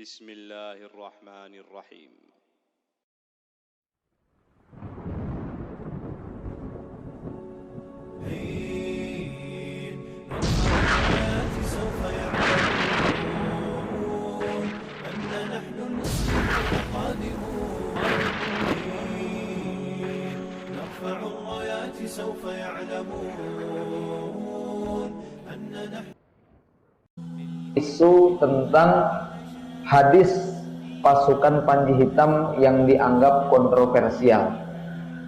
Bismillahirrahmanirrahim. Isu tentang hadis pasukan Panji Hitam yang dianggap kontroversial.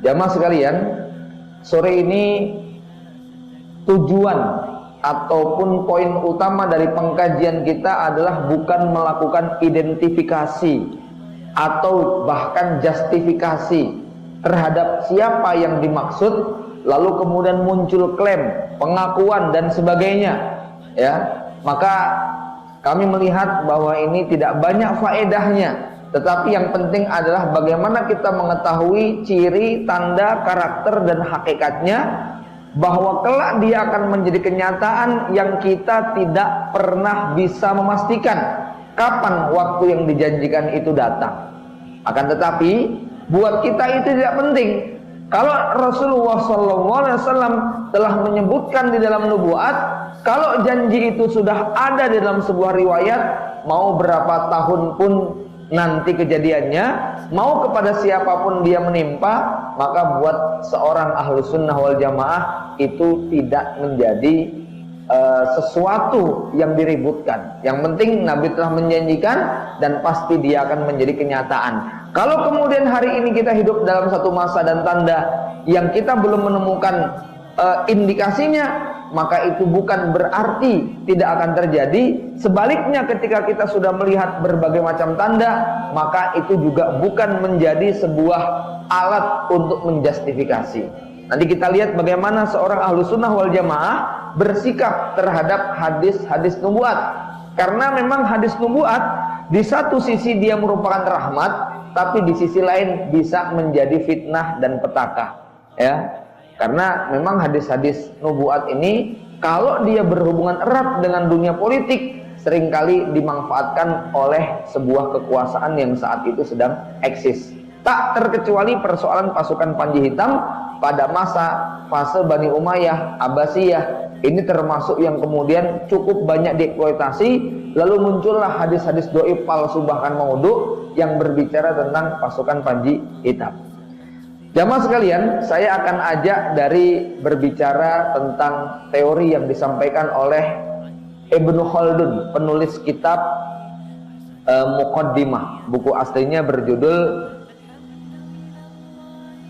Jamaah sekalian, sore ini tujuan ataupun poin utama dari pengkajian kita adalah bukan melakukan identifikasi atau bahkan justifikasi terhadap siapa yang dimaksud, lalu kemudian muncul klaim, pengakuan dan sebagainya, ya. Maka kami melihat bahwa ini tidak banyak faedahnya, tetapi yang penting adalah bagaimana kita mengetahui ciri, tanda, karakter dan hakikatnya, bahwa kelak dia akan menjadi kenyataan yang kita tidak pernah bisa memastikan kapan waktu yang dijanjikan itu datang. Akan tetapi buat kita itu tidak penting. Kalau Rasulullah SAW telah menyebutkan di dalam nubuat, kalau janji itu sudah ada di dalam sebuah riwayat, mau berapa tahun pun nanti kejadiannya, mau kepada siapapun dia menimpa, maka buat seorang ahlu sunnah wal jamaah itu tidak menjadi sesuatu yang diributkan. Yang penting Nabi telah menjanjikan dan pasti dia akan menjadi kenyataan. Kalau kemudian hari ini kita hidup dalam satu masa dan tanda yang kita belum menemukan indikasinya, maka itu bukan berarti tidak akan terjadi. Sebaliknya, ketika kita sudah melihat berbagai macam tanda, maka itu juga bukan menjadi sebuah alat untuk menjustifikasi. Nanti kita lihat bagaimana seorang ahlu sunnah wal jamaah bersikap terhadap hadis-hadis nubuat. Karena memang hadis nubuat di satu sisi dia merupakan rahmat, tapi di sisi lain bisa menjadi fitnah dan petaka, ya. Karena memang hadis-hadis nubuat ini kalau dia berhubungan erat dengan dunia politik, seringkali dimanfaatkan oleh sebuah kekuasaan yang saat itu sedang eksis. Tak terkecuali persoalan pasukan Panji Hitam pada fase Bani Umayyah, Abbasiyah. Ini termasuk yang kemudian cukup banyak dieksploitasi. Lalu muncullah hadis-hadis dhaif palsu bahkan maudhu yang berbicara tentang pasukan Panji Hitam. Jamaah sekalian, saya akan ajak dari berbicara tentang teori yang disampaikan oleh Ibnu Khaldun, penulis kitab Muqaddimah. Buku aslinya berjudul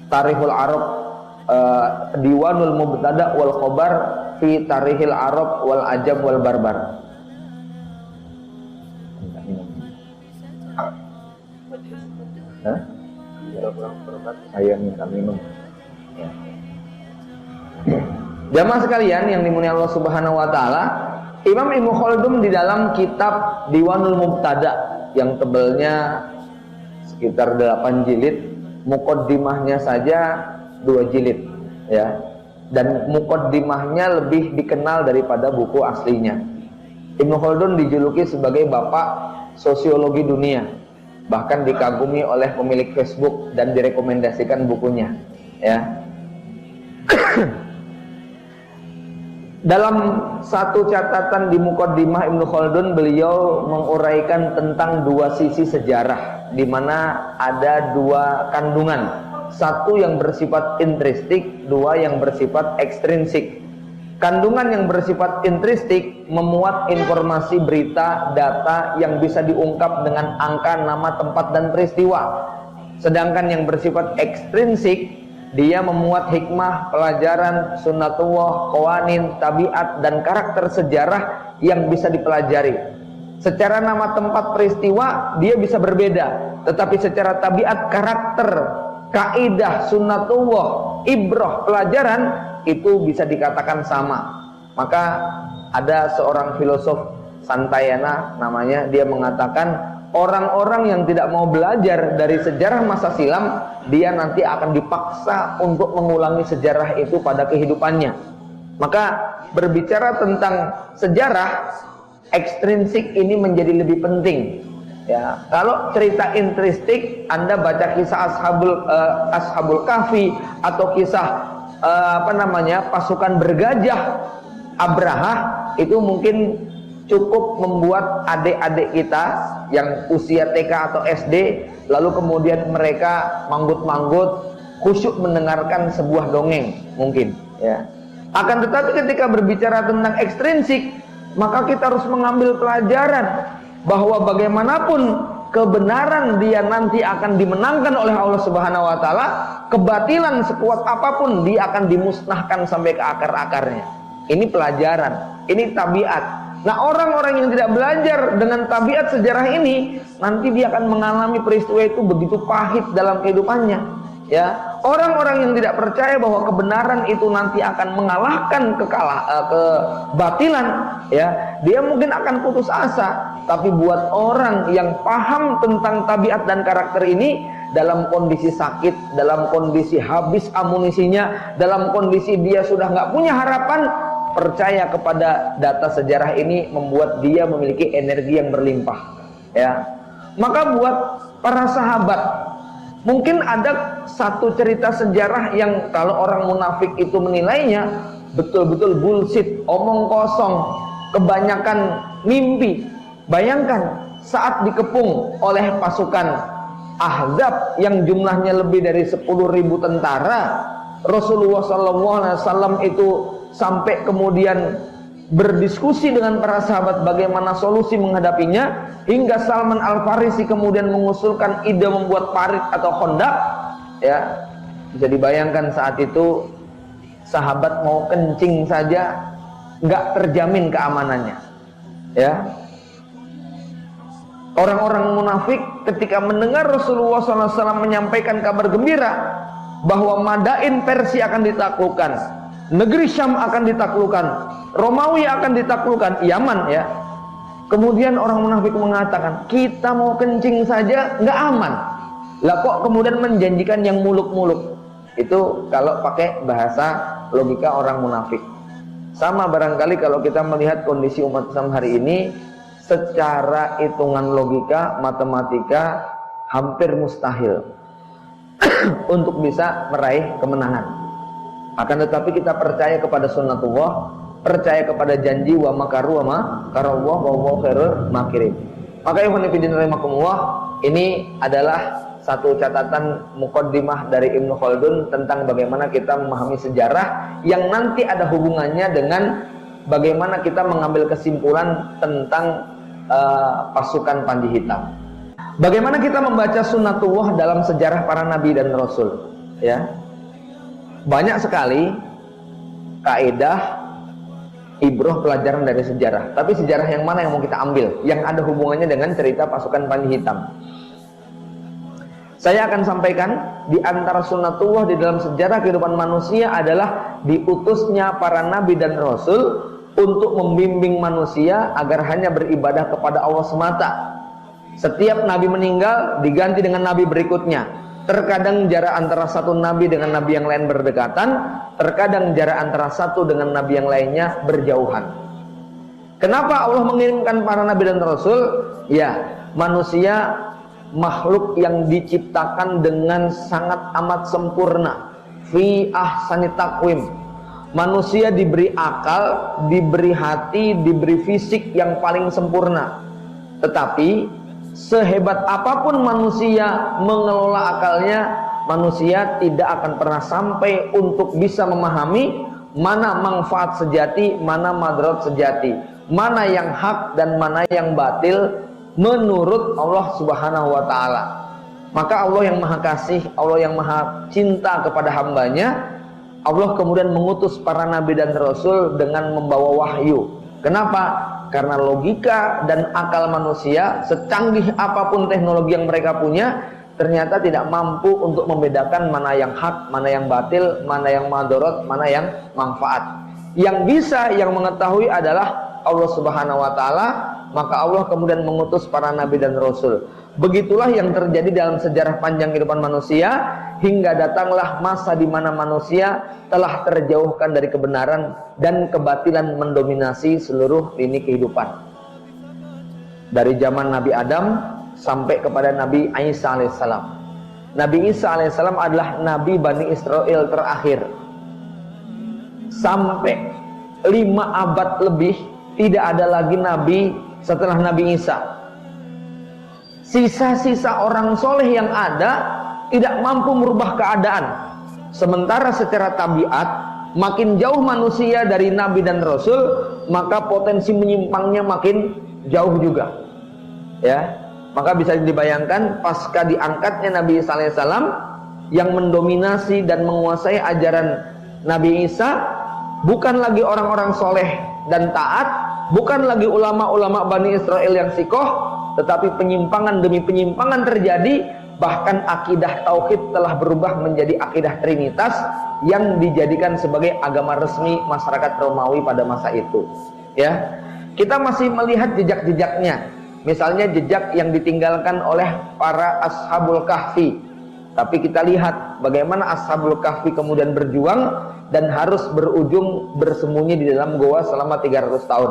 Tarikhul Arab, Diwanul Mubtada wal Khobar fi Tarikhil Arab wal Ajam wal Barbar. Saya minta minum, ya. Jamaah sekalian yang dimuliakan Allah Subhanahu wa taala, Imam Ibnu Khaldun di dalam kitab Diwanul Mubtada yang tebelnya sekitar 8 jilid, muqaddimahnya saja 2 jilid, ya. Dan muqaddimahnya lebih dikenal daripada buku aslinya. Ibnu Khaldun dijuluki sebagai bapak sosiologi dunia. Bahkan dikagumi oleh pemilik Facebook dan direkomendasikan bukunya, ya. Dalam satu catatan di Muqaddimah Ibnu Khaldun, beliau menguraikan tentang 2 sisi sejarah, di mana ada 2 kandungan, satu yang bersifat intristik, 2 yang bersifat ekstrinsik. Kandungan yang bersifat intristik memuat informasi, berita, data yang bisa diungkap dengan angka, nama, tempat, dan peristiwa. Sedangkan yang bersifat ekstrinsik, dia memuat hikmah, pelajaran, sunnatullah, qawanin, tabiat, dan karakter sejarah yang bisa dipelajari. Secara nama, tempat, peristiwa, dia bisa berbeda. Tetapi secara tabiat, karakter, kaidah, sunnatullah, ibrah, pelajaran, itu bisa dikatakan sama. Maka ada seorang filosof Santayana namanya, dia mengatakan orang-orang yang tidak mau belajar dari sejarah masa silam, dia nanti akan dipaksa untuk mengulangi sejarah itu pada kehidupannya. Maka berbicara tentang sejarah ekstrinsik ini menjadi lebih penting. Ya, kalau cerita intristik, Anda baca kisah Ashabul Kahfi atau kisah pasukan bergajah Abraha, itu mungkin cukup membuat adik-adik kita yang usia TK atau SD, lalu kemudian mereka manggut-manggut khusyuk mendengarkan sebuah dongeng mungkin, ya. Akan tetapi ketika berbicara tentang ekstrinsik, maka kita harus mengambil pelajaran bahwa bagaimanapun kebenaran dia nanti akan dimenangkan oleh Allah Subhanahu wa taala, kebatilan sekuat apapun dia akan dimusnahkan sampai ke akar-akarnya. Ini pelajaran, ini tabiat. Nah, orang-orang yang tidak belajar dengan tabiat sejarah ini, nanti dia akan mengalami peristiwa itu begitu pahit dalam kehidupannya. Ya, orang-orang yang tidak percaya bahwa kebenaran itu nanti akan mengalahkan kebatilan, ya, dia mungkin akan putus asa. Tapi buat orang yang paham tentang tabiat dan karakter ini, dalam kondisi sakit, dalam kondisi habis amunisinya, dalam kondisi dia sudah nggak punya harapan, percaya kepada data sejarah ini membuat dia memiliki energi yang berlimpah, ya. Maka buat para sahabat, mungkin ada satu cerita sejarah yang kalau orang munafik itu menilainya betul-betul bullshit, omong kosong, kebanyakan mimpi. Bayangkan saat dikepung oleh pasukan Ahzab yang jumlahnya lebih dari 10.000 tentara, Rasulullah SAW itu sampai kemudian berdiskusi dengan para sahabat bagaimana solusi menghadapinya, hingga Salman Al-Farisi kemudian mengusulkan ide membuat parit atau khandak, ya. Bisa dibayangkan saat itu sahabat mau kencing saja nggak terjamin keamanannya, ya. Orang-orang munafik ketika mendengar Rasulullah SAW menyampaikan kabar gembira bahwa Madain Persia akan ditaklukkan, negeri Syam akan ditaklukkan, Romawi akan ditaklukkan, Yaman, ya. Kemudian orang munafik mengatakan, kita mau kencing saja nggak aman. Lah kok kemudian menjanjikan yang muluk-muluk? Itu kalau pakai bahasa logika orang munafik. Sama barangkali kalau kita melihat kondisi umat Islam hari ini, secara hitungan logika, matematika hampir mustahil untuk bisa meraih kemenangan. Akan tetapi kita percaya kepada sunnatullah, percaya kepada janji wa makaru wa makarallah wa huwa khairul makirin. Maka ikhwan fillah rahimakumullah, ini adalah satu catatan muqaddimah dari Ibnu Khaldun tentang bagaimana kita memahami sejarah yang nanti ada hubungannya dengan bagaimana kita mengambil kesimpulan tentang pasukan Panji Hitam. Bagaimana kita membaca sunnatullah dalam sejarah para nabi dan rasul, ya. Banyak sekali kaidah, ibroh, pelajaran dari sejarah. Tapi sejarah yang mana yang mau kita ambil yang ada hubungannya dengan cerita pasukan Panji Hitam? Saya akan sampaikan di antara sunnatullah di dalam sejarah kehidupan manusia adalah diutusnya para nabi dan rasul untuk membimbing manusia agar hanya beribadah kepada Allah semata. Setiap nabi meninggal diganti dengan nabi berikutnya. Terkadang jarak antara satu nabi dengan nabi yang lain berdekatan, terkadang jarak antara satu dengan nabi yang lainnya berjauhan. Kenapa Allah mengirimkan para nabi dan rasul? Ya, manusia makhluk yang diciptakan dengan sangat amat sempurna, fi ahsani taqwim. Manusia diberi akal, diberi hati, diberi fisik yang paling sempurna. Tetapi sehebat apapun manusia mengelola akalnya, manusia tidak akan pernah sampai untuk bisa memahami mana manfaat sejati, mana madarat sejati, mana yang hak dan mana yang batil menurut Allah Subhanahu wa taala. Maka Allah yang Maha Kasih, Allah yang Maha Cinta kepada hambanya, Allah kemudian mengutus para nabi dan rasul dengan membawa wahyu. Kenapa? Karena logika dan akal manusia, secanggih apapun teknologi yang mereka punya, ternyata tidak mampu untuk membedakan mana yang hak, mana yang batil, mana yang madarat, mana yang manfaat. Yang bisa, yang mengetahui adalah Allah Subhanahu wa taala. Maka Allah kemudian mengutus para nabi dan rasul. Begitulah yang terjadi dalam sejarah panjang kehidupan manusia, hingga datanglah masa di mana manusia telah terjauhkan dari kebenaran dan kebatilan mendominasi seluruh lini kehidupan. Dari zaman Nabi Adam sampai kepada Nabi Isa alaihissalam. Nabi Isa alaihissalam adalah Nabi Bani Israel terakhir. Sampai 5 abad lebih tidak ada lagi Nabi setelah Nabi Isa. Sisa-sisa orang soleh yang ada tidak mampu merubah keadaan. Sementara secara tabiat, makin jauh manusia dari Nabi dan Rasul, maka potensi menyimpangnya makin jauh juga. Ya, maka bisa dibayangkan pasca diangkatnya Nabi Isa alaihissalam, yang mendominasi dan menguasai ajaran Nabi Isa bukan lagi orang-orang soleh dan taat, bukan lagi ulama-ulama Bani Israel yang sikoh, tetapi penyimpangan demi penyimpangan terjadi. Bahkan akidah tauhid telah berubah menjadi akidah trinitas yang dijadikan sebagai agama resmi masyarakat Romawi pada masa itu. Ya, kita masih melihat jejak-jejaknya. Misalnya jejak yang ditinggalkan oleh para Ashabul Kahfi. Tapi kita lihat bagaimana Ashabul Kahfi kemudian berjuang dan harus berujung bersembunyi di dalam goa selama 300 tahun.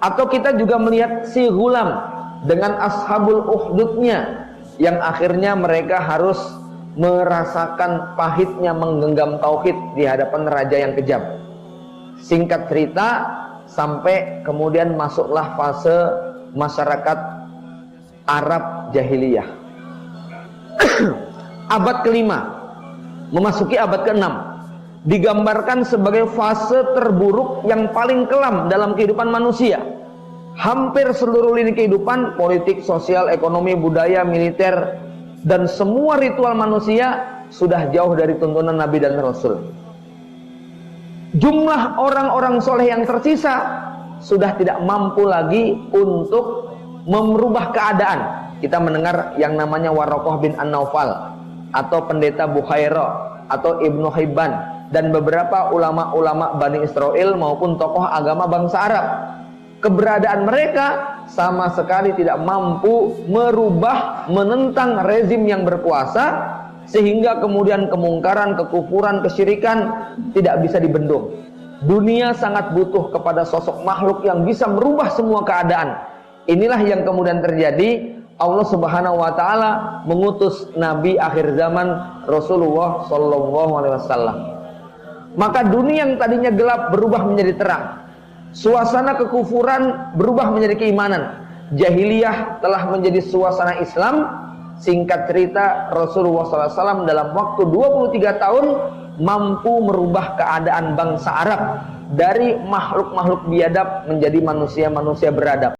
Atau kita juga melihat si Ghulam dengan Ashabul Ukhdudnya, yang akhirnya mereka harus merasakan pahitnya menggenggam tauhid di hadapan raja yang kejam. Singkat cerita, sampai kemudian masuklah fase masyarakat Arab jahiliyah. Abad kelima memasuki abad ke-6 digambarkan sebagai fase terburuk yang paling kelam dalam kehidupan manusia. Hampir seluruh lini kehidupan, politik, sosial, ekonomi, budaya, militer, dan semua ritual manusia sudah jauh dari tuntunan Nabi dan Rasul. Jumlah orang-orang soleh yang tersisa sudah tidak mampu lagi untuk merubah keadaan. Kita mendengar yang namanya Waraqah bin An-Naufal, atau pendeta Bukhairah, atau Ibnu Hibban, dan beberapa ulama-ulama Bani Israel maupun tokoh agama bangsa Arab. Keberadaan mereka sama sekali tidak mampu merubah, menentang rezim yang berkuasa, sehingga kemudian kemungkaran, kekufuran, kesyirikan tidak bisa dibendung. Dunia sangat butuh kepada sosok makhluk yang bisa merubah semua keadaan. Inilah yang kemudian terjadi. Allah Subhanahu wa taala mengutus nabi akhir zaman Rasulullah sallallahu alaihi wasallam. Maka dunia yang tadinya gelap berubah menjadi terang. Suasana kekufuran berubah menjadi keimanan. Jahiliyah telah menjadi suasana Islam. Singkat cerita, Rasulullah SAW dalam waktu 23 tahun mampu merubah keadaan bangsa Arab dari makhluk-makhluk biadab menjadi manusia-manusia beradab.